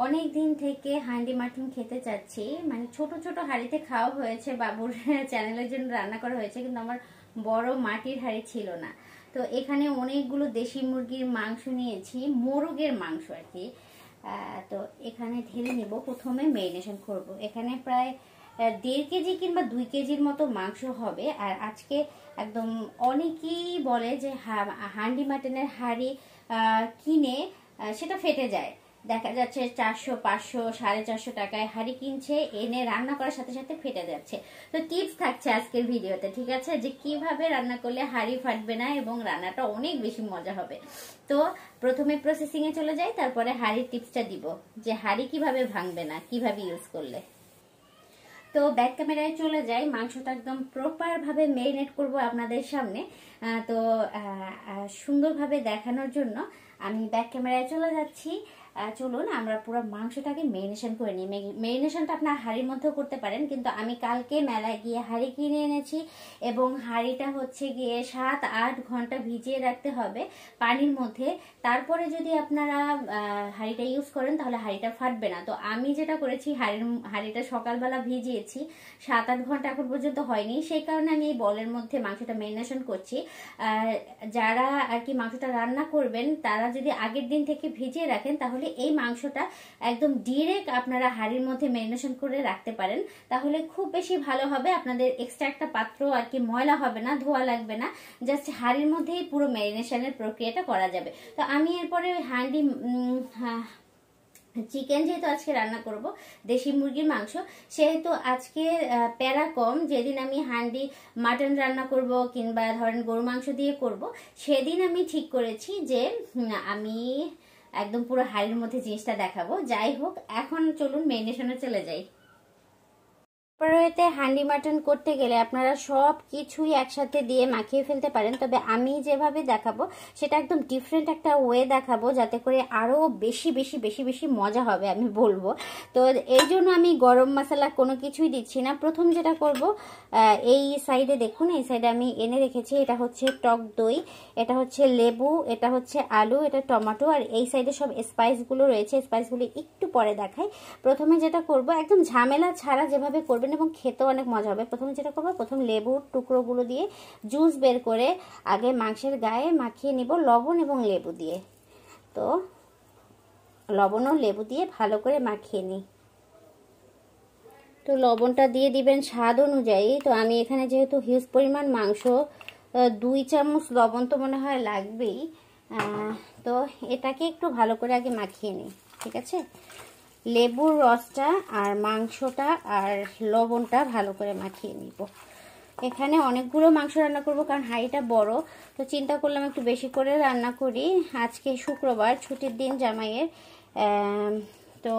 অনেক দিন থেকে হান্ডি মাটন খেতে চাচ্ছি, মানে ছোট ছোট হাঁড়িতে খাওয়া হয়েছে, বাবুর চ্যানেলের জন্য রান্না করা হয়েছে, কিন্তু আমার বড় মাটির হাঁড়ি ছিল না। তো এখানে অনেকগুলো দেশি মুরগির মাংস নিয়েছি, মোরগের মাংস আর কি। তো এখানে ঢেলে নিব, প্রথমে ম্যারিনেশন করব। এখানে প্রায় 1.5 কেজি কিংবা 2 কেজির মতো মাংস হবে। আর আজকে একদম অনেকেই বলে যে হান্ডি মাটনের হাঁড়ি কিনে সেটা ফেটে যায়, দেখা যাচ্ছে 400, 500, 450 টাকায় হাঁড়ি কিনছে, এনে রান্না করার সাথে সাথে ফেটে যাচ্ছে। তো টিপস থাকছে আজকের ভিডিওতে, ঠিক আছে, যে কিভাবে রান্না করলে হাঁড়ি ফাটবে না এবং রান্নাটা অনেক বেশি মজা হবে। তো প্রথমে প্রসেসিং এ চলে যাই, তারপরে হাঁড়ির টিপসটা দিব যে হাঁড়ি কিভাবে ভাঙবে না, কিভাবে ইউজ করলে। তো ব্যাক ক্যামেরায় চলে যাই, মাংসটা একদম প্রপার ভাবে মেরিনেট করব আপনাদের সামনে। তো সুন্দরভাবে দেখানোর জন্য আমি ব্যাক ক্যামেরায় চলে যাচ্ছি। চলুন আমরা পুরো মাংসটাকে মেরিনেশন করে নিই। মেরিনেশনটা আপনার হাঁড়ির মধ্যেও করতে পারেন, কিন্তু আমি কালকে মেলায় গিয়ে হাঁড়ি কিনে এনেছি এবং হাঁড়িটা হচ্ছে গিয়ে 7-8 ঘন্টা ভিজিয়ে রাখতে হবে পানির মধ্যে। তারপরে যদি আপনারা হাঁড়িটা ইউজ করেন তাহলে হাঁড়িটা ফাটবে না। তো আমি যেটা করেছি, হাঁড়িটা সকালবেলা ভিজিয়েছি, 7-8 ঘন্টা এখন পর্যন্ত হয়নি, সেই কারণে আমি এই বলের মধ্যে মাংসটা মেরিনেশন করছি। যারা আর কি মাংসটা রান্না করবেন তারা যদি আগের দিন থেকে ভিজিয়ে রাখেন তাহলে এই মাংসটা একদম ডিরেক্ট আপনারা হাঁড়ির মধ্যে ম্যারিনেশন করে রাখতে পারেন, তাহলে খুব বেশি ভালো হবে। আপনাদের এক্সট্রা একটা পাত্র আর কি ময়লা হবে না, ধোয়া লাগবে না, জাস্ট হাঁড়ির মধ্যেই পুরো ম্যারিনেশনের প্রক্রিয়াটা করা যাবে। তো আমি এরপরে হাঁড়ি চিকেন যেহেতু আজকে রান্না করব, দেশি মুরগির মাংস, সেহেতু আজকে প্যারা কম। যেদিন আমি হান্ডি মাটন রান্না করব কিংবা ধরেন গরু মাংস দিয়ে করব, সেদিন আমি ঠিক করেছি যে আমি একদম পুরো হাঁড়ির মধ্যে জিনিসটা দেখাবো। যাই হোক, এখন চলুন মেরিনেশনে চলে যাই। হান্ডি মাটন করতে গেলে আপনারা সব কিছুই একসাথে দিয়ে মাখিয়ে ফেলতে পারেন, তবে আমি যেভাবে দেখাবো সেটা একদম ডিফারেন্ট একটা ওয়ে দেখাবো, যাতে করে আরো বেশি বেশি বেশি বেশি মজা হবে আমি বলবো। তো এই জন্য আমি গরম মশলা কোনো কিছুই দিচ্ছি না। প্রথম যেটা করব, এই সাইডে দেখুন, এই সাইডে আমি এনে রেখেছি, এটা হচ্ছে টক দই, এটা হচ্ছে লেবু, এটা হচ্ছে আলু, এটা টমেটো, আর এই সাইডে সব স্পাইসগুলো রয়েছে। স্পাইসগুলো একটু পরে দেখাই। প্রথমে যেটা করব, একদম ঝামেলা ছাড়া যেভাবে করবেন এবং খেতেও অনেক মজা হবে, প্রথমে যেটা করবো, প্রথম লেবুর টুকরোগুলো দিয়ে জুস বের করে আগে মাংসের গায়ে মাখিয়ে নিব লবণ এবং লেবু দিয়ে। তো লবণ ও লেবু দিয়ে ভালো করে মাখিয়ে নিই। তো লবণটা দিয়ে দিবেন স্বাদ অনুযায়ী। তো আমি এখানে যেহেতু হিউজ পরিমাণ মাংস, 2 চামচ লবণ তো মনে হয় লাগবেই। তো এটাকে একটু ভালো করে আগে মাখিয়ে নিই, ঠিক আছে। লেবুর রসটা আর মাংসটা আর লবণটা ভালো করে মাখিয়ে নিব। এখানে অনেকগুলো মাংস রান্না করব, কারণ হাঁড়িটা বড়, তো চিন্তা করলাম একটু বেশি করে রান্না করি। আজকে শুক্রবার, ছুটির দিন জামাইয়ের, তো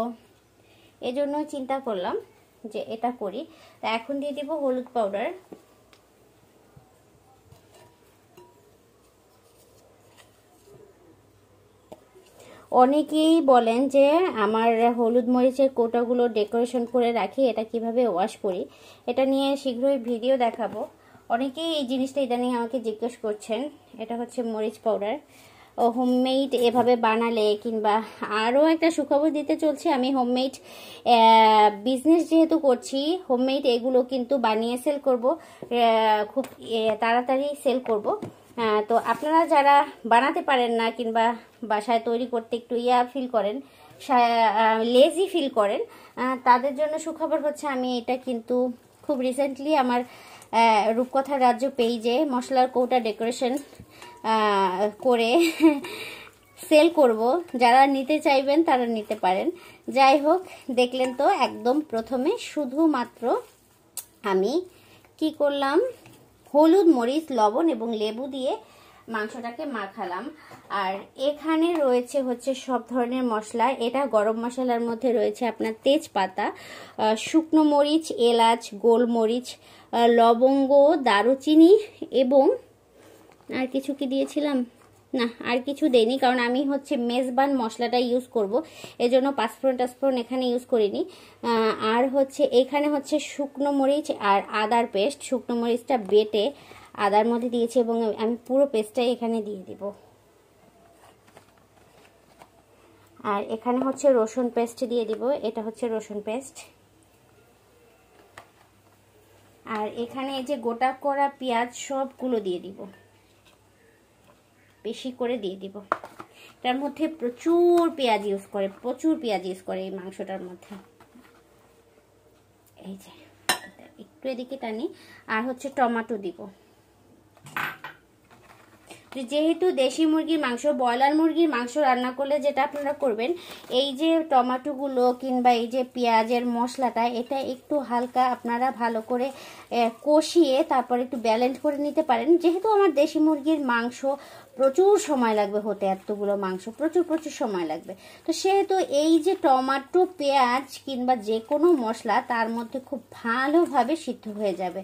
এজন্য চিন্তা করলাম যে এটা করি। তো এখন দিয়ে দিব হলুদ পাউডার, অনেকেই বলেন যে আমার হলুদ মরিচের কোটাগুলো ডেকোরেশন করে রাখি, এটা কিভাবে ওয়াশ করি, এটা নিয়ে শীঘ্রই ভিডিও দেখাবো। অনেকেই এই জিনিসটা ইদানিং আমাকে জিজ্ঞেস করছেন। এটা হচ্ছে মরিচ পাউডার, হোমমেড এভাবে বানালে, কিংবা আরও একটা সুখবর দিতে চলছে, আমি হোমমেড বিজনেস যেহেতু করছি, হোমমেড এগুলো কিন্তু বানিয়ে সেল করব, খুব তাড়াতাড়ি সেল করব। তো আপনারা যারা বানাতে পারেন না কিংবা বাসায় তৈরি করতে একটু ফিল করেন, লেজি ফিল করেন, তাদের জন্য সুখবর হচ্ছে আমি এটা কিন্তু খুব রিসেন্টলি আমার রূপকথার রাজ্য পেজে মশলার কৌটা ডেকোরেশন করে সেল করব। যারা নিতে চাইবেন তারা নিতে পারেন। যাই হোক, দেখলেন তো, একদম প্রথমে শুধুমাত্র আমি কি করলাম, হলুদ, মরিচ, লবণ এবং লেবু দিয়ে মাংসটাকে মাখালাম। আর এখানে রয়েছে হচ্ছে সব ধরনের মশলা। এটা গরম মশলার মধ্যে রয়েছে আপনার তেজপাতা, শুকনো মরিচ, এলাচ, গোলমরিচ, লবঙ্গ, দারুচিনি এবং আর কিছু কি দিয়েছিলাম, না আর কিছু দেইনি, কারণ আমি হচ্ছে মেজবান মশলাটা ইউজ করব, এজন্য পাঁচফোড়ন টাচফোড়ন এখানে ইউজ করিনি। আর হচ্ছে এখানে হচ্ছে শুকনো মরিচ আর আদার পেস্ট, শুকনো মরিচটা বেটে আদার মধ্যে দিয়েছি এবং আমি পুরো পেস্টটাই এখানে দিয়ে দিব। আর এখানে হচ্ছে রসুন পেস্ট দিয়ে দিব, এটা হচ্ছে রসুন পেস্ট। আর এখানে এই যে গোটা করা পেঁয়াজ সবগুলো দিয়ে দিব, বেশি করে দিয়ে দিব। তার মধ্যে প্রচুর পেঁয়াজ ইউজ করে, প্রচুর পেঁয়াজ ইউজ করে এই মাংসটার মধ্যে। এই যে একটু এদিকে টানি। আর হচ্ছে টমেটো দিব, যেহেতু দেশি মুরগির মাংস, ব্রয়লার মুরগির মাংস রান্না করলে যেটা আপনারা করবেন, এই যে টমেটোগুলো কিংবা এই যে পেঁয়াজের মশলাটা, এটা একটু হালকা আপনারা ভালো করে কষিয়ে তারপর একটু ব্যালেন্স করে নিতে পারেন। যেহেতু আমার দেশি মুরগির মাংস প্রচুর সময় লাগবে হতে, এতগুলো মাংস প্রচুর সময় লাগবে, তো সেহেতু এই যে টমেটো পেঁয়াজ কিংবা যে কোনো মশলা তার মধ্যে খুব ভালোভাবে সিদ্ধ হয়ে যাবে।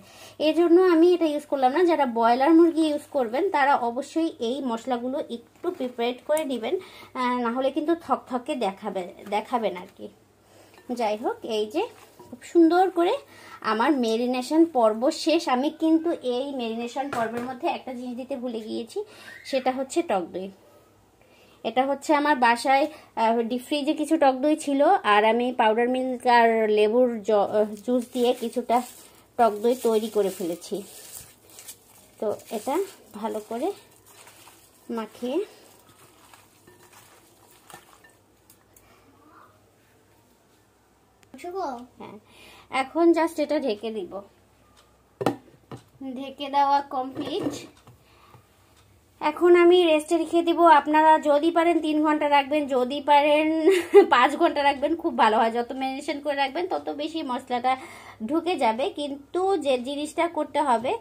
এজন্য আমি এটা ইউজ করলাম না। যারা ব্রয়লার মুরগি ইউজ করবেন তারা অবশ্যই এই মশলাগুলো একটু প্রিপারেট করে নেবেন, না হলে কিন্তু থকথকে দেখাবেন আর কি। যাই হোক, এই যে খুব সুন্দর করে আমার মেরিনেশন পর্ব শেষ। আমি কিন্তু এই মেরিনেশন পর্বের মধ্যে একটা জিনিস দিতে ভুলে গিয়েছি, সেটা হচ্ছে টক দই। এটা হচ্ছে আমার বাসায় ডিপ ফ্রিজে কিছু টক দই ছিল, আর আমি পাউডার মিল্ক আর লেবুর জুস দিয়ে কিছুটা টক দই তৈরি করে ফেলেছি। তো এটা ভালো করে মাখিয়ে হ্যাঁ, এখন জাস্ট এটা ঢেকে দিব। ঢেকে দেওয়া কমপ্লিট। এখন আমি রেস্টে রেখে দিব। আপনারা যদি পারেন 3 ঘন্টা রাখবেন, যদি পারেন 5 ঘন্টা রাখবেন, খুব ভালো হয়। যত ম্যারিনেশন করে রাখবেন তত বেশি মশলাটা ঢুকে যাবে। কিন্তু যে জিনিসটা করতে হবে,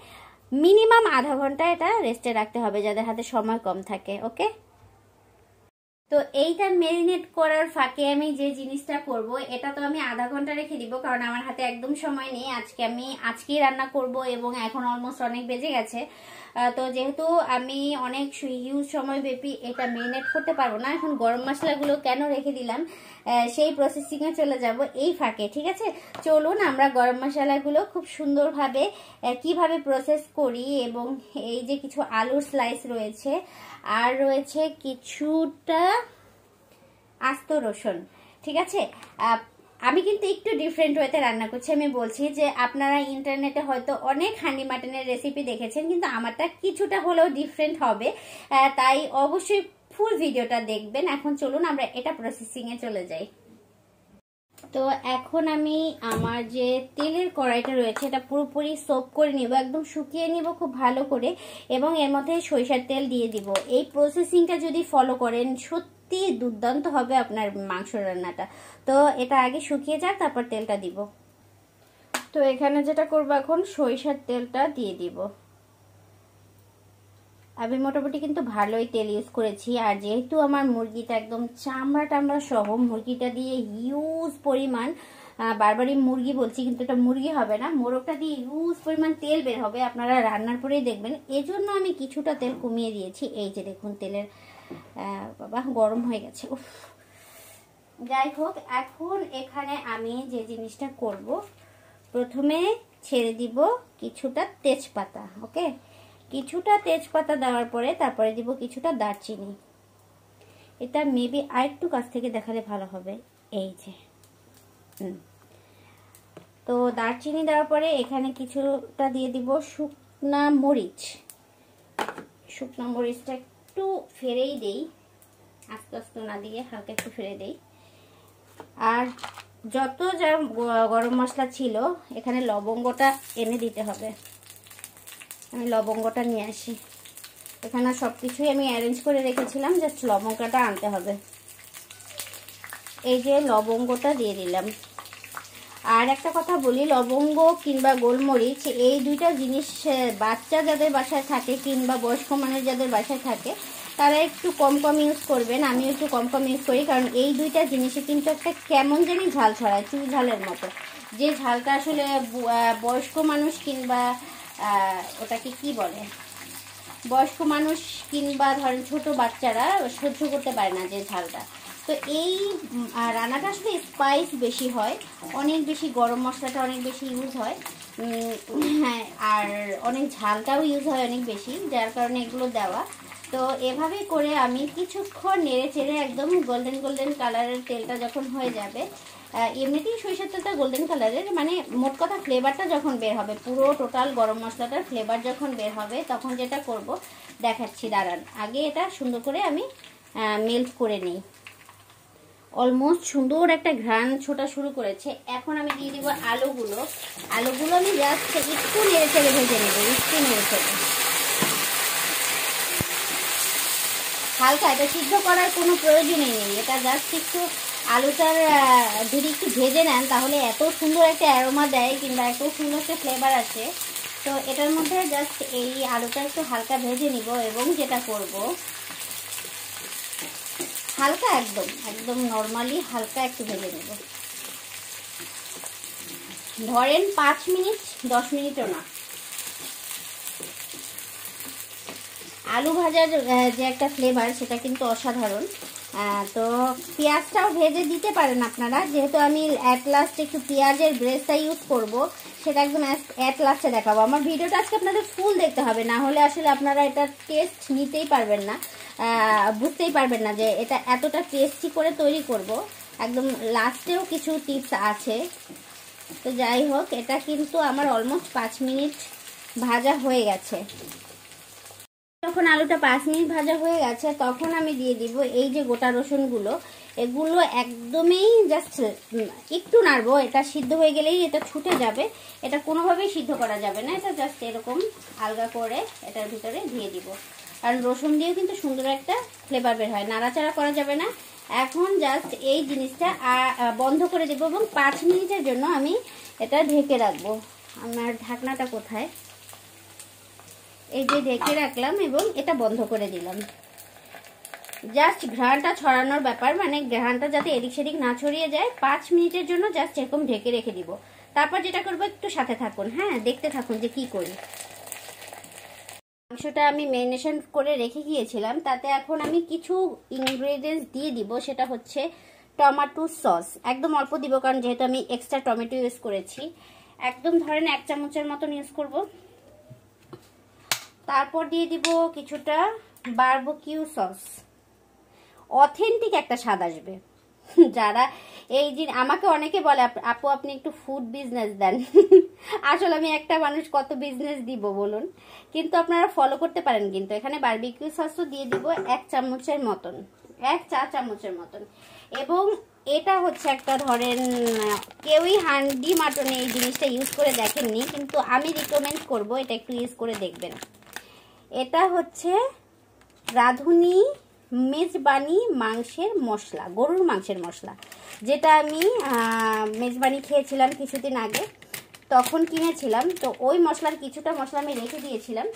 মিনিমাম আধা ঘন্টা এটা রেস্টে রাখতে হবে, যাদের হাতে সময় কম থাকে। ওকে, তো এইটা মেরিনেট করার ফাঁকে আমি যে জিনিসটা করব, এটা তো আমি আধা ঘন্টা রেখে দিব, কারণ আমার হাতে একদম সময় নেই। আজকেই রান্না করব এবং এখন অলমোস্ট অনেক বেজে গেছে। তো যেহেতু আমি অনেক হিউজ সময় ব্যাপী এটা মেরিনেট করতে পারবো না, এখন গরম মশলাগুলো কেন রেখে দিলাম সেই প্রসেসিংয়ে চলে যাব এই ফাঁকে। ঠিক আছে, চলুন আমরা গরম মশলাগুলো খুব সুন্দরভাবে কিভাবে প্রসেস করি। এবং এই যে কিছু আলুর স্লাইস রয়েছে, আর রয়েছে কিছুটা আস্ত রসুন। ঠিক আছে, আমি কিন্তু একটু ডিফারেন্ট ওয়েতে রান্না করছি। আমি বলছি যে আপনারা ইন্টারনেটে হয়তো অনেক হান্ডি মাটনের রেসিপি দেখেছেন, কিন্তু আমারটা কিছুটা হলেও ডিফারেন্ট হবে, তাই অবশ্যই ফুল ভিডিওটা দেখবেন। এখন চলুন আমরা এটা প্রসেসিংয়ে চলে যাই। তো এখন আমি আমার যে তেলের কড়াইটা রয়েছে এটা পুরোপুরি সোক করে নিব, একদম শুকিয়ে নিব খুব ভালো করে, এবং এর মধ্যে সরিষার তেল দিয়ে দিব। এই প্রসেসিংটা যদি ফলো করেন সত্যি দুর্দান্ত হবে আপনার মাংস রান্নাটা। তো এটা আগে শুকিয়ে যাক, তারপর তেলটা দিব। তো এখানে যেটা করব, এখন সরিষার তেলটা দিয়ে দিব। আমি মোটামুটি কিন্তু ভালোই তেল ইউজ করেছি। আর যেহেতু আমার মুরগিটা একদম চামড়া টামড়া সহ, মুরগিটা দিয়ে হিউজ পরিমাণ, বারবারই মুরগি বলছি কিন্তু এটা মুরগি হবে না, মোরগটা দিয়ে হিউজ পরিমাণ তেল বের হবে, আপনারা রান্নার পরেই দেখবেন। এজন্য আমি কিছুটা তেল কমিয়ে দিয়েছি। এই যে দেখুন তেলের বাবা গরম হয়ে গেছে। উফ, যাই হোক, এখন এখানে আমি যে জিনিসটা করব, প্রথমে ছেড়ে দিব কিছুটা তেজপাতা। ওকে, কিছুটা তেজপাতা দেওয়ার পরে তারপরে দিব কিছুটা দারচিনি। এটা মেবি আরেকটু কাছ থেকে দেখালে ভালো হবে। এই যে তো দারচিনি দেওয়ার পরে এখানে কিছুটা দিয়ে দিব শুকনা মরিচ। শুকনা মরিচটা একটু ফেরেই দেই, আস্তে আস্তে না দিয়ে হালকা একটু ফেরে দেই। আর যত যা গরম মশলা ছিল, এখানে লবঙ্গটা এনে দিতে হবে। আমি লবঙ্গটা নিয়ে আসি। এখানে সব কিছুই আমি অ্যারেঞ্জ করে রেখেছিলাম, জাস্ট লবঙ্গটা আনতে হবে। এই যে লবঙ্গটা দিয়ে দিলাম। আর একটা কথা বলি, লবঙ্গ কিংবা গোলমরিচ এই দুইটা জিনিস বাচ্চা যাদের বাসায় থাকে কিংবা বয়স্ক মানুষ যাদের বাসায় থাকে তারা একটু কম কম ইউজ করবেন। আমিও একটু কম কম ইউজ করি, কারণ এই দুইটা জিনিসে কিন্তু একটা কেমন জানি ঝাল ছড়ায়, চুল ঝালের মতো। যে ঝালটা আসলে বয়স্ক মানুষ কিংবা ওটাকে কি বলে, বয়স্ক মানুষ কিংবা ধরেন ছোট বাচ্চারা সহ্য করতে পারে না যে ঝালটা। তো এই রান্নাটা আসলে স্পাইস বেশি হয়, অনেক বেশি গরম মশলাটা অনেক বেশি ইউজ হয়, হ্যাঁ, আর অনেক ঝালটাও ইউজ হয় অনেক বেশি, যার কারণে এগুলো দেওয়া। তো এভাবে করে আমি কিছুক্ষণ নেড়ে চেড়ে একদম গোল্ডেন গোল্ডেন কালারের তেলটা যখন হয়ে যাবে, এমনিতেই সরিষার তেলটা গোল্ডেন কালারের, মানে মোট কথা ফ্লেভারটা যখন বের হবে, পুরো টোটাল গরম মশলাটার ফ্লেভার যখন বের হবে, তখন যেটা করব দেখাচ্ছি, দাঁড়ান। আগে এটা সুন্দর করে আমি মেল্ট করে নিই। অলমোস্ট সুন্দর একটা ঘ্রাণ ছোটা শুরু করেছে। এখন আমি দিয়ে দিব আলুগুলো। আলুগুলো আমি জাস্ট একটু নেড়ে চেড়ে ভেজে নেব, একটু নেড়ে চেড়ে হালকা। এটা সিদ্ধ করার কোনো প্রয়োজনই নেই, এটা জাস্ট একটু আলুটার যদি একটু ভেজে নেন তাহলে এত সুন্দর একটা অ্যারোমা দেয়, কিংবা এত সুন্দর একটা ফ্লেভার আসে। তো এটার মধ্যে জাস্ট এই আলুটা একটু হালকা ভেজে নিব, এবং যেটা করব হালকা একদম একদম নর্মালি হালকা একটু ভেজে নেব। ধরেন 5 মিনিট 10 মিনিটও না। আলু ভাজার যে একটা ফ্লেভার সেটা কিন্তু অসাধারণ। তো পেঁয়াজটাও ভেজে দিতে পারেন আপনারা, যেহেতু আমি অ্যাট লাস্ট একটু পেঁয়াজের ব্রেসটা ইউজ করব, সেটা একদম অ্যাট লাস্টে দেখাবো। আমার ভিডিওটা আজকে আপনাদের ফুল দেখতে হবে, না হলে আসলে আপনারা এটা টেস্ট নিতেই পারবেন না, বুঝতেই পারবেন না যে এটা এতটা টেস্টি করে তৈরি করব। একদম লাস্টেও কিছু টিপস আছে। তো যাই হোক, এটা কিন্তু আমার অলমোস্ট 5 মিনিট ভাজা হয়ে গেছে। যখন আলুটা 5 মিনিট ভাজা হয়ে গেছে, তখন আমি দিয়ে দিব এই যে গোটা রসুনগুলো। এগুলো একদমই জাস্ট একটু নাড়বো, এটা সিদ্ধ হয়ে গেলেই এটা ছুটে যাবে, এটা কোনোভাবেই সিদ্ধ করা যাবে না। এটা জাস্ট এরকম আলগা করে এটার ভিতরে দিয়ে দিব, কারণ রসুন দিয়েও কিন্তু সুন্দর একটা ফ্লেভার বের হয়, নাড়াচাড়া করা যাবে না। এখন জাস্ট এই জিনিসটা বন্ধ করে দেবো, এবং 5 মিনিটের জন্য আমি এটা ঢেকে রাখবো। আমার ঢাকনাটা কোথায়, এই যে ঢেকে রাখলাম এবং এটা বন্ধ করে দিলাম। জাস্ট ঘ্রাণটা ছড়ানোর ব্যাপার, মানে ঘ্রাণটা যাতে এদিক সেদিক না ছড়িয়ে যায়। 5 মিনিটের জন্য জাস্ট এরকম ঢেকে রেখে দিব। তারপর যেটা করবো, একটু সাথে থাকুন, হ্যাঁ, দেখতে থাকুন যে কি করি। মাংসটা আমি ম্যারিনেশন করে রেখে গিয়েছিলাম, তাতে এখন আমি কিছু ইনগ্রেডিয়েন্টস দিয়ে দিব। সেটা হচ্ছে টমেটো সস, একদম অল্প দিব, কারণ যেহেতু আমি এক্সট্রা টমেটো ইউজ করেছি। একদম ধরেন 1 চামচের মতন ইউজ করব। তারপর দিয়ে দিব কিছুটা বারবিকিউ সস, অথেন্টিক একটা স্বাদ আসবে। যারা এই যে আমাকে অনেকে বলে আপু আপনি একটু ফুড বিজনেস দেন। আসলে আমি একটা মানুষ, কত বিজনেস দিব বলুন, কিন্তু আপনারা ফলো করতে পারেন। কিন্তু এখানে বারবিকিউ সসও দিয়ে দিব 1 চামচের মতন, 1 চা চামচের মতন। এবং এটা হচ্ছে একটা, ধরেন কেউই হান্ডি মাটনে এই জিনিসটা ইউজ করে দেখেননি, কিন্তু আমি রিকমেন্ড করব এটা একটু ইউজ করে দেখবেন। এটা হচ্ছে রাঁধুনি মেজবানি মাংসের মশলা, গরুর মাংসের মশলা, যেটা আমি মেজবানি খেয়েছিলাম কিছুদিন আগে, তখন কিনেছিলাম। তো ওই মশলার কিছুটা মশলা আমি রেখে দিয়েছিলাম,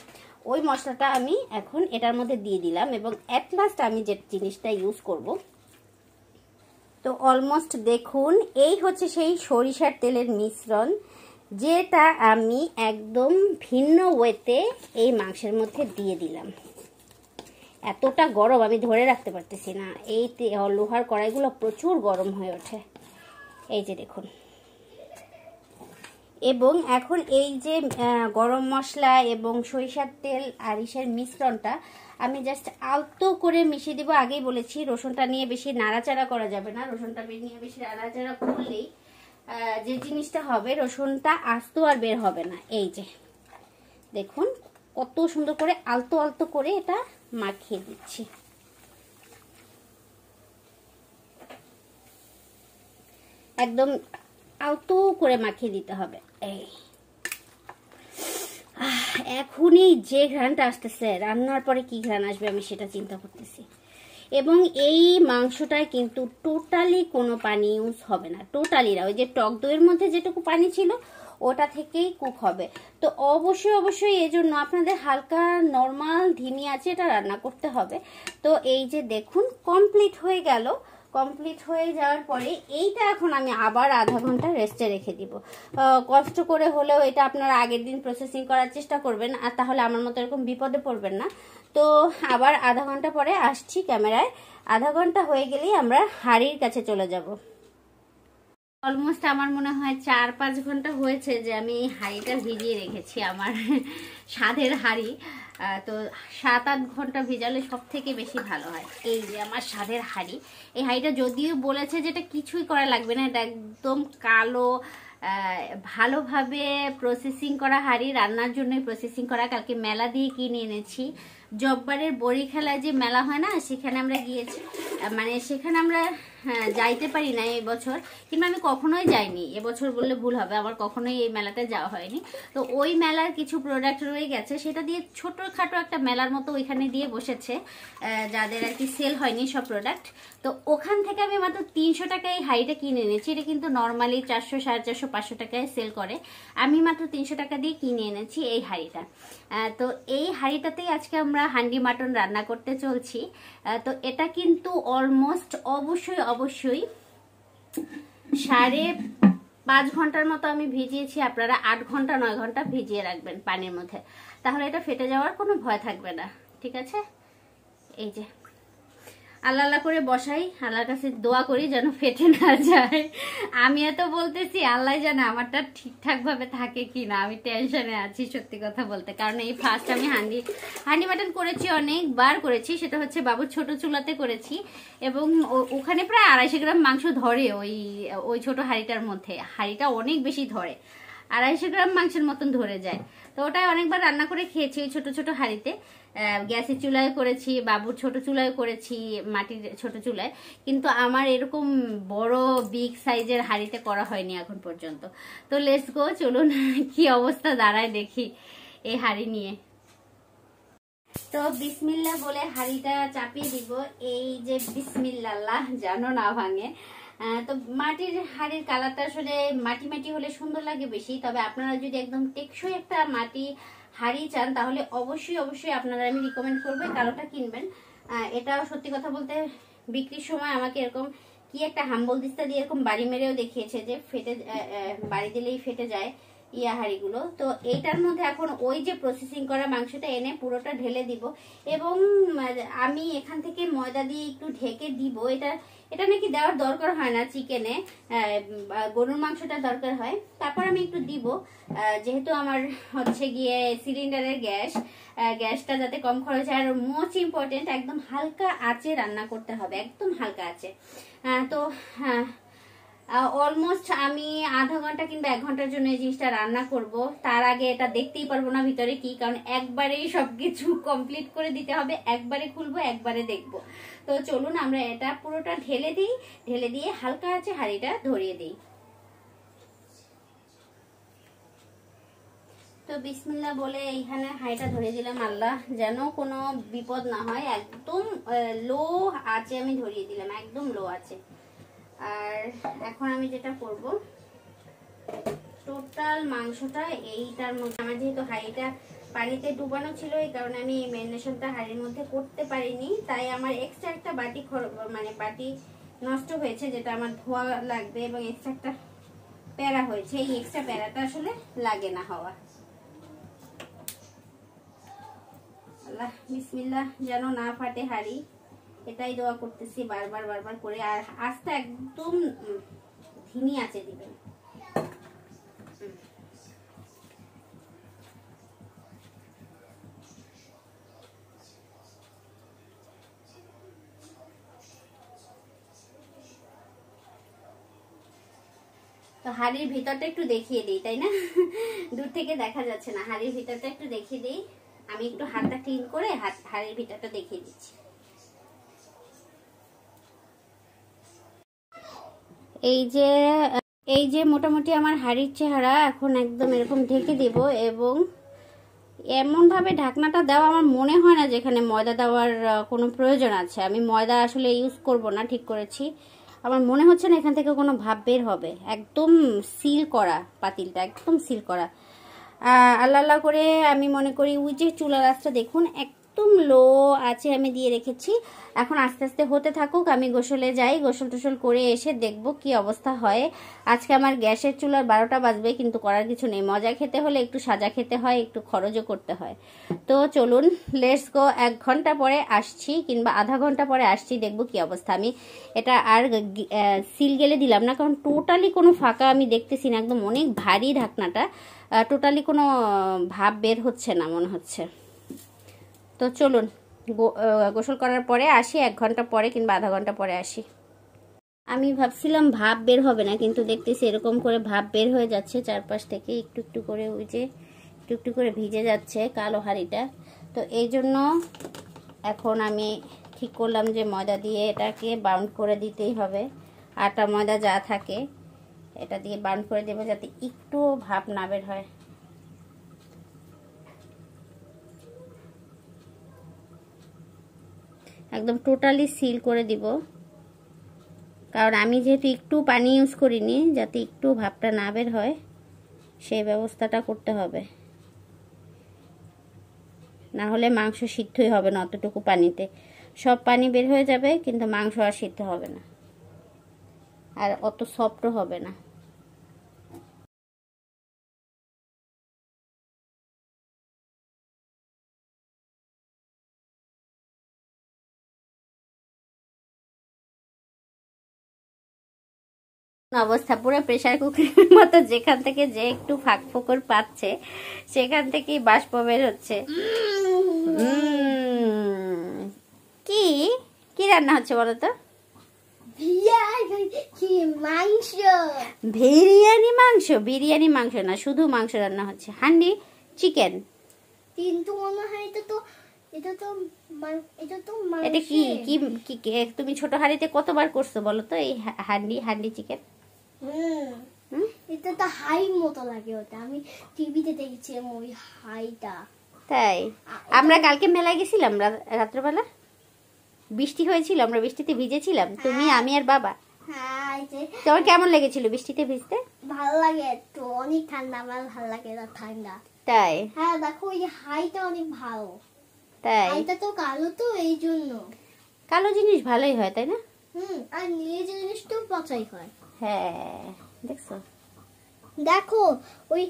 ওই মশলাটা আমি এখন এটার মধ্যে দিয়ে দিলাম। এবং অ্যাট লাস্ট আমি যে জিনিসটা ইউজ করব, তো অলমোস্ট দেখুন, এই হচ্ছে সেই সরিষার তেলের মিশ্রণ, যেটা আমি একদম ভিন্ন ওয়েতে এই মাংসের মধ্যে দিয়ে দিলাম। এতটা গরম আমি ধরে রাখতে পারতেছি না, এই লোহার কড়াইগুলো প্রচুর গরম হয়ে ওঠে, এই যে দেখুন। এবং এখন এই যে গরম মশলা এবং সরিষার তেল আর ইসের মিশ্রণটা আমি জাস্ট আলতো করে মিশিয়ে দিব। আগেই বলেছি রসুনটা নিয়ে বেশি নাড়াচাড়া করা যাবে না, রসুনটা নিয়ে বেশি নাড়াচাড়া করলেই যে জিনিসটা হবে, রসুনটা আস্ত আর বের হবে না। এই যে দেখুন কত সুন্দর করে আলতো আলতো করে এটা মাখিয়ে দিচ্ছি। একদম আলতো করে মাখিয়ে দিতে হবে। এই এখনই যে ঘ্রাণটা আসতেছে, রান্নার পরে কি ঘ্রাণ আসবে আমি সেটা চিন্তা করতেছি। এবং এই মাংসটায় কিন্তু টোটালি কোনো পানি ইউজ হবে না, টোটালি না। ওই যে টক দইয়ের মধ্যে যেটুকু পানি ছিল ওটা থেকেই কুক হবে। তো অবশ্যই এই জন্য আপনাদের হালকা নর্মাল ধিমি আঁচে এটা রান্না করতে হবে। তো এই যে দেখুন কমপ্লিট হয়ে গেল। কমপ্লিট হয়ে যাওয়ার পরে এইটা এখন আমি আবার আধা ঘন্টা রেস্টে রেখে দিব। কষ্ট করে হলেও এটা আপনারা আগের দিন প্রসেসিং করার চেষ্টা করবেন, আর তাহলে আমার মতো এরকম বিপদে পড়বেন না। তো আবার আধা ঘন্টা পরে আসছি ক্যামেরায়। আধা ঘন্টা হয়ে গেলেই আমরা হাঁড়ির কাছে চলে যাব। অলমোস্ট আমার মনে হয় 4-5 ঘন্টা হয়েছে যে আমি এই হাঁড়িটা ভিজিয়ে রেখেছি, আমার স্বাদের হাঁড়ি। তো 7-8 ঘন্টা ভিজালে সব থেকে বেশি ভালো হয়। এই যে আমার স্বাদের হাঁড়ি, এই হাঁড়িটা যদিও বলেছে যেটা কিছুই করা লাগবে না, এটা একদম কালো ভালোভাবে প্রসেসিং করা হাঁড়ি, রান্নার জন্যই প্রসেসিং করা। কালকে মেলা দিয়ে কিনে এনেছি, জব্বারের বড়ি খেলায় যে মেলা হয় না, সেখানে আমরা গিয়েছি। মানে সেখানে আমরা যাইতে পারি না এই বছর, কিন্তু আমি কখনোই যাইনি, এবছর বললে ভুল হবে, আমার কখনোই এই মেলাতে যাওয়া হয়নি। তো ওই মেলার কিছু প্রোডাক্ট রয়ে গেছে, সেটা দিয়ে ছোটোখাটো একটা মেলার মতো ওইখানে দিয়ে বসেছে, যাদের আর কি সেল হয়নি সব প্রোডাক্ট। তো ওখান থেকে আমি মাত্র 300 টাকায় এই হাঁড়িটা কিনে এনেছি। এটা কিন্তু নর্মালি 400, 450, 500 টাকায় সেল করে, আমি মাত্র 300 টাকা দিয়ে কিনে এনেছি এই হাঁড়িটা। তো এই হাঁড়িটাতেই আজকে আমরা হান্ডি মাটন রান্না করতে চলছি। তো এটা কিন্তু অলমোস্ট অবশ্যই 5.5 ঘন্টার মতো আমি ভিজিয়েছি। আপনারা 8 ঘন্টা 9 ঘন্টা ভিজিয়ে রাখবেন পানির মধ্যে, তাহলে এটা ফেটে যাওয়ার কোনো ভয় থাকবে না। ঠিক আছে, এই যে আল্লাহ আল্লাহ করে বসাই, আল্লাহর কাছে দোয়া করি যেন ফেটে না যায়। আমি এত বলতেছি, আল্লাহ জানে আমারটা ঠিকঠাক ভাবে থাকে কিনা, আমি টেনশনে আছি সত্যি কথা বলতে। কারণ এই ফার্স্ট আমি হান্ডি মাটন করেছি, অনেকবার করেছি, সেটা হচ্ছে বাবুর ছোট চুলাতে করেছি, এবং ওখানে প্রায় 250 গ্রাম মাংস ধরে ওই ছোট হাঁড়িটার মধ্যে। হাঁড়িটা অনেক বেশি ধরে, 250 গ্রাম মাংসের মতন ধরে যায়। তো ওটাই অনেকবার রান্না করে খেয়েছি ওই ছোট ছোট হাঁড়িতে। গ্যাসের চুলায় করেছি, বাবুর ছোট চুলায় করেছি, মাটির ছোট চুলায়, কিন্তু আমার এরকম বড় বিগ সাইজের হাঁড়িতে করা হয়নি এখন পর্যন্ত। তো লেটস গো, চলুন কি অবস্থা দাঁড়ায় দেখি এই হাঁড়ি নিয়ে। তো বিসমিল্লাহ বলে হাঁড়িটা চাপিয়ে দিব। এই যে বিসমিল্লাহ যেন না ভাঙে। তো মাটির হাঁড়ির কালারটা আসলে মাটি মাটি হলে সুন্দর লাগে বেশি, তবে আপনারা যদি একদম টেকসই একটা মাটি হাঁড়ি চান তাহলে অবশ্যই আপনারা আমি রিকমেন্ড করবো কালোটা কিনবেন। এটাও সত্যি কথা বলতে বিক্রির সময় আমাকে এরকম কি একটা হাম্বল দিস্তা দিয়ে এরকম বাড়ি মেরেও দেখিয়েছে যে বাড়ি দিলেই ফেটে যায় হাঁড়িগুলো। তো এইটার মধ্যে এখন ওই যে প্রসেসিং করা মাংসটা এনে পুরোটা ঢেলে দিব, এবং আমি এখান থেকে ময়দা দিয়ে একটু ঢেকে দিব। এটা নাকি দেওয়ার দরকার হয় না চিকেনে, গরুর মাংসটা দরকার হয়। তারপর আমি একটু দিব, যেহেতু আমার হচ্ছে গিয়ে সিলিন্ডারের গ্যাসটা যাতে কম খরচ হয়। আর মোস্ট ইম্পর্টেন্ট, একদম হালকা আঁচে রান্না করতে হবে, একদম হালকা আঁচে। তো অলমোস্ট আমি আধা ঘন্টা কিংবা 1 ঘন্টার জন্য এই জিনিসটা রান্না করব। তার আগে এটা দেখতেই পারবো না ভিতরে কি, কারণ একবারেই সবকিছু কমপ্লিট করে দিতে হবে, একবারে খুলবো একবারে দেখবো। তো চলুন আমরা এটা পুরোটা ঢেলে দিই, ঢেলে দিয়ে হালকা আছে হাঁড়িটা ধরিয়ে দিই। তো বিসমিল্লাহ বলে এইখানে হাঁড়িটা ধরিয়ে দিলাম, আল্লাহ যেন কোনো বিপদ না হয়। একদম লো আছে আমি ধরিয়ে দিলাম, একদম লো আছে। আর এখন আমি যেটা করব, টোটাল মাংসটা এইটার মধ্যে, আমার যেহেতু হাঁড়িটা পানিতে ডুবানো ছিল এই কারণে আমি এই ম্যারিনেশনটা হাঁড়ির মধ্যে করতে পারিনি, তাই আমার এক্সট্রা একটা বাটি নষ্ট হয়েছে, যেটা আমার ধোয়া লাগবে, এবং এক্সট্রা একটা প্যারা হয়েছে। এই এক্সট্রা প্যারাটা আসলে লাগে না হওয়া। আল্লাহ বিসমিল্লাহ যেন না ফাটে হাঁড়ি, এটাই দোয়া করতেছি বারবার করে। আর আস্তে একদম ধিমি আঁচে দিবেন। তো হাঁড়ির ভিতরটা একটু দেখিয়ে দিই, তাই না? দূর থেকে দেখা যাচ্ছে না, হাঁড়ির ভিতরটা একটু দেখিয়ে দিই। আমি একটু হাতটা ক্লিন করে হাঁড়ির ভিতরটা দেখিয়ে দিচ্ছি। এই যে মোটামুটি আমার হাঁড়ির চেহারা এখন একদম এরকম ঢেকে দিব, এবং এমন ভাবে ঢাকনাটা দেওয়া আমার মনে হয় না যেখানে ময়দা দেওয়ার কোনো প্রয়োজন আছে। আমি ময়দা আসলে ইউজ করব না, ঠিক করেছি। আমার মনে হচ্ছে না এখান থেকে কোনো ভাব বের হবে, একদম সিল করা পাতিলটা, একদম সিল করা। আল্লাহ আল্লাহ করে আমি মনে করি ওই যে চুলা রাসটা দেখুন, একদম লো আছে আমি দিয়ে রেখেছি। এখন আস্তে আস্তে হতে থাকুক, আমি গোসলে যাই, গোসল টোসল করে এসে দেখব কি অবস্থা হয়। আজকে আমার গ্যাসের চুলার 12টা বাজবে, কিন্তু করার কিছু নেই, মজা খেতে হলে একটু সাজা খেতে হয়, একটু খরচও করতে হয়। তো চলুন লেটস গো। 1 ঘন্টা পরে আসছি কিংবা আধা ঘন্টা পরে আসছি, দেখব কি অবস্থা। আমি এটা আর সিল গেলে দিলাম না, কারণ টোটালি কোনো ফাঁকা আমি দেখতেছি না, একদম অনেক ভারী ঢাকনাটা, টোটালি কোনো ভাব বের হচ্ছে না মনে হচ্ছে। তো চলুন গোসল করার পরে আসি, 1 ঘন্টা পরে কিংবা আধা ঘন্টা পরে আসি। আমি ভাবছিলাম ভাব বের হবে না, কিন্তু দেখতেছি এরকম করে ভাব বের হয়ে যাচ্ছে চারপাশ থেকে, একটু একটু করে, ওই যে একটু একটু করে ভিজে যাচ্ছে কালো হাঁড়িটা। তো এই জন্য এখন আমি ঠিক করলাম যে ময়দা দিয়ে এটাকে বাউন্ড করে দিতেই হবে। আটা ময়দা যা থাকে এটা দিয়ে বাউন্ড করে দেবো, যাতে একটু ভাব না বের হয়। একদম টোটালি সিল করে দিব, কারণ আমি যেহেতু একটু পানি ইউজ করিনি, যাতে একটু ভাবটা না বের হয় সেই ব্যবস্থাটা করতে হবে, না হলে মাংস সিদ্ধই হবে না অতটুকু পানিতে। সব পানি বের হয়ে যাবে কিন্তু মাংস আর সিদ্ধ হবে না, আর অত সফটও হবে না। অবস্থা পুরো প্রেসার কুকারের মতো, যেখান থেকে যে একটু ফাঁক ফোকর পাচ্ছে সেখান থেকেই বাষ্প বের হচ্ছে। কি কি রান্না হচ্ছে বলো তো? বিরিয়ানি মাংস? বিরিয়ানি মাংস না, শুধু মাংস রান্না হচ্ছে, হান্ডি চিকেন। কিন্তু মনে হয় এটা তো এটা কি কি কি তুমি ছোট হাঁড়িতে কতবার করছো বলো তো এই হান্ডি চিকেন? এটা তো হাই মতো লাগে, ওটা আমি টিভিতে দেখেছিলাম ওই হাইটা। তাই? আমরা কালকে মেলায় গেছিলাম রাত্রেবেলা, বৃষ্টি হয়েছিল, আমরা বৃষ্টিতে ভিজেছিলাম, তুমি আমি আর বাবা। তোমার কেমন লেগেছিল বৃষ্টিতে ভিজতে? ভালো লাগে তো, অনেক ঠান্ডা, আমার ভালো লাগে না ঠান্ডা। তাই? হ্যাঁ দেখো ওই হাইটা অনেক ভালো। তাই? হাইটা তো কালো, তো এই জন্য। কালো জিনিস ভালোই হয় তাই না? আর নীল জিনিস তো পচাই হয়। হ্যাঁ দেখছো, দেখো ওই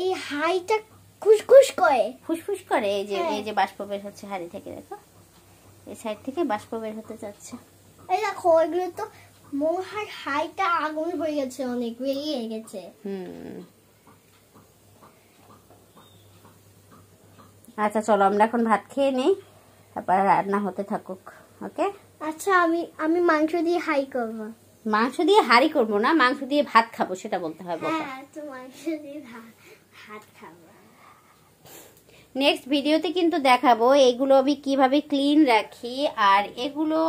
এই হাইটা খুশখুশ করে, ফুসফুস করে, এই যে এই যে বাষ্প বের হচ্ছে হাড়ি থেকে, দেখো এই সাইড থেকে বাষ্প বের হতে যাচ্ছে। এই দেখো এগুলো তো মনে হয় হাইটা আগুন হয়ে গেছে, অনেক বেরিয়ে গেছে। আচ্ছা চলো আমরা এখন ভাত খেয়ে নেই, তারপর রান্না হতে থাকুক। ওকে আচ্ছা আমি মাংস দিয়ে হাই করব। মাংস দিয়ে হাঁড়ি করবো না, মাংস দিয়ে ভাত খাবো সেটা বলতে হয়। হ্যাঁ তো মাংস দিয়ে ভাত খাবো। নেক্সট ভিডিওতে কিন্তু দেখাবো এগুলো আমি কিভাবে ক্লিন রাখি, আর এগুলো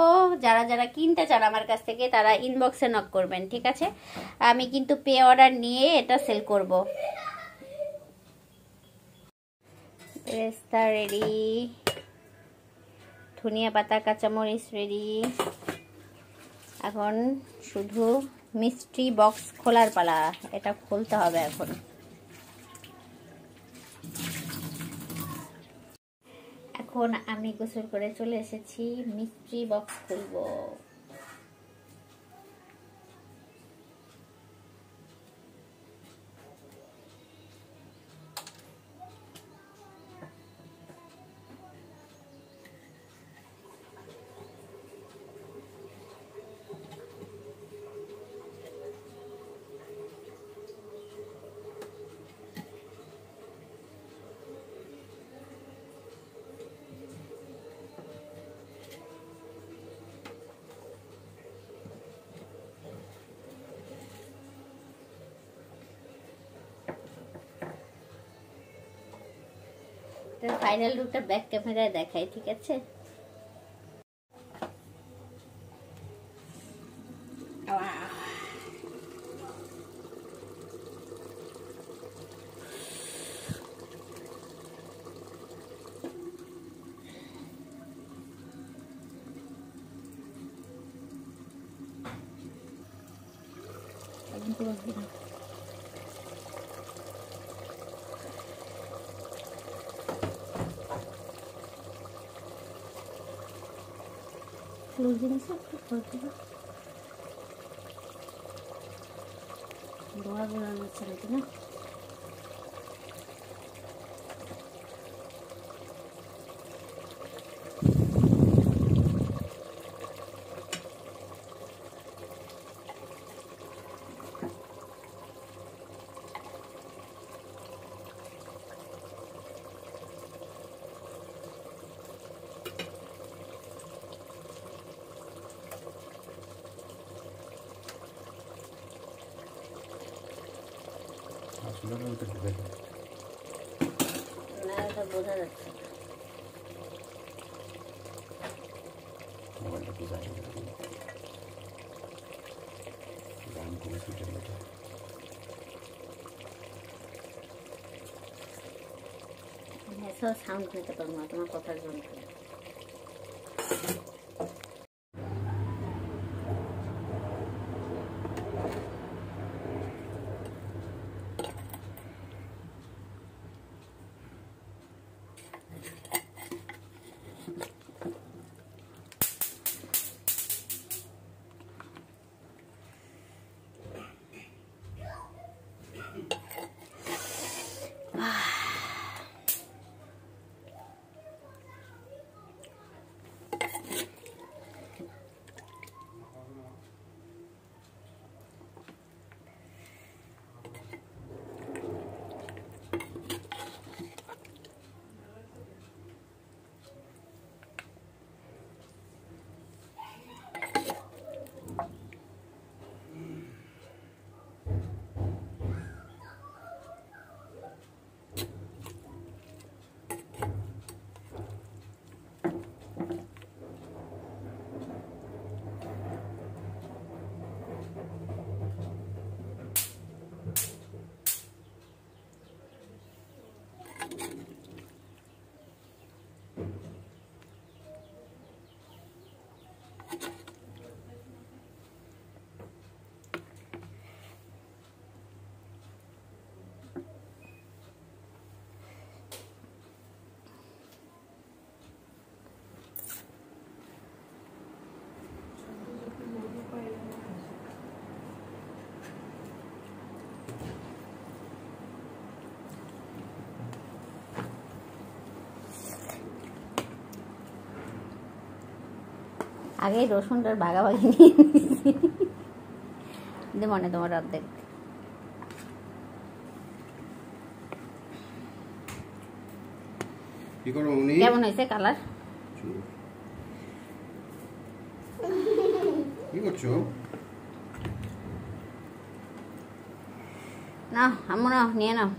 যারা যারা কিনতে চান আমার কাছ থেকে তারা ইনবক্সে নক করবেন, ঠিক আছে? আমি কিন্তু পে অর্ডার নিয়ে এটা সেল করব। পেস্তা রেডি, ধনিয়া পাতা কাঁচামরিচ রেডি, এখন শুধু মিষ্টি বক্স খোলার পালা, এটা খুলতে হবে এখন। এখন আমি গোসল করে চলে এসেছি, মিষ্টি বক্স খুলবো। ফাইনাল লুকটা ব্যাক ক্যামেরায় দেখাই, ঠিক আছে? ক্লোজ জিনিস একটু করতে ধোয়া বেরোনো হচ্ছে নাকি না? না, এটা বোঝা যাচ্ছে। সাউন্ড নিতে পারবো না তোমার কথার জন্য। আগে রসুনটার ভাগাভাগি নিয়ে মনে তোমার অর্ধেক। কেমন হয়েছে কালার? কি করছো? না আম্মু নাও, নিয়ে নাও।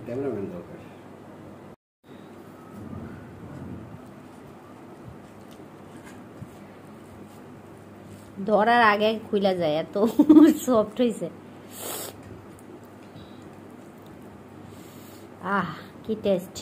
ক্যামেরাম্যান দরকার। ধরার আগে খুইলা যায়, এত সফট হয়েছে। আহ কি টেস্ট।